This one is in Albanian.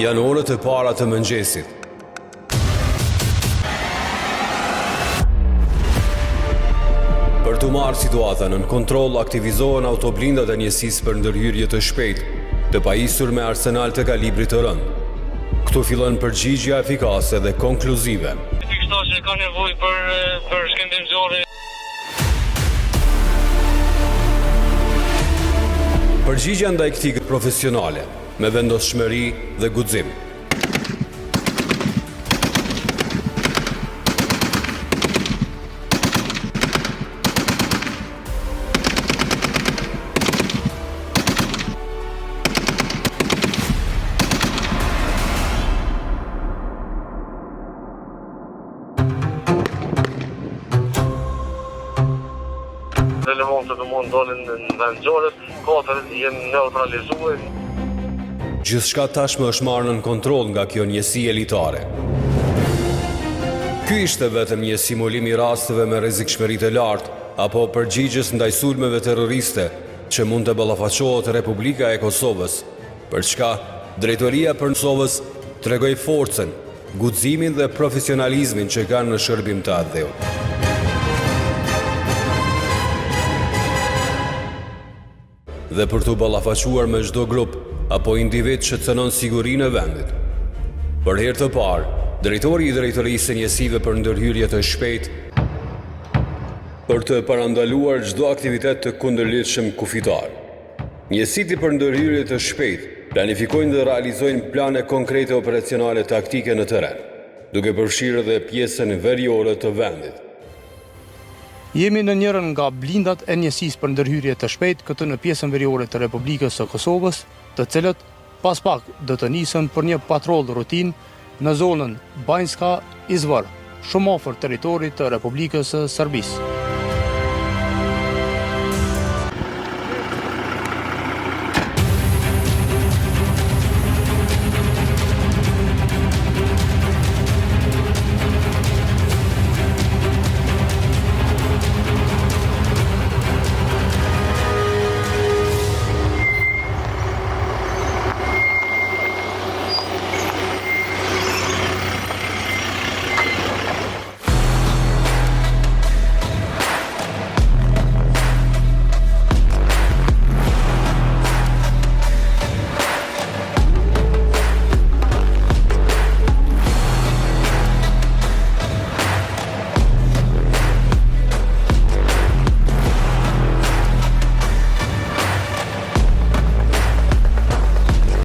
Janë orët e para të mëngjesit. Për të marrë situatën në kontroll, aktivizohen autoblindat e njësisë për ndërhyrje të shpejtë, të pajisur me arsenal të kalibrit të rëndë. Këtu fillon përgjigjja efikase dhe konkluzive. Kështu që ka nevojë për shkëmbim zore. Përgjigjja ndaj këtij profesionale, me vendosshmëri dhe guxim. Elementët të mund dolin në vendxorës, katërt jenë neutralizuar. Gjithçka tashmë është marrë në kontroll nga kjo njësi elitare. Ky ishte vetëm një simulim i rasteve me rrezikshmëri të lartë apo përgjigjes ndaj sulmeve terroriste që mund të ballafaqohet Republika e Kosovës, për çka Drejtoria për Kosovës tregoi forcën, guximin dhe profesionalizmin që kanë në shërbim të atë dheut. Dhe për të ballafaquar me çdo grup apo individ që cënon sigurinë e vendit. Për herë të parë, drejtori i Drejtorisë së Njësive për ndërhyrje të shpejtë për të parandaluar çdo aktivitet të kundërlidhshëm kufitar. Njësitë për ndërhyrje të shpejtë planifikojnë dhe realizojnë plane konkrete operacionale taktike në terren, duke përfshirë edhe pjesën veriore të vendit. Jemi në njërin nga blindat e njësisë për ndërhyrje të shpejtë këtu në pjesën veriore të Republikës së Kosovës, të cilët pas pak do të nisën për një patroll rutinë në zonën Banjska Izvor, shumë afër territorit të Republikës së Serbisë.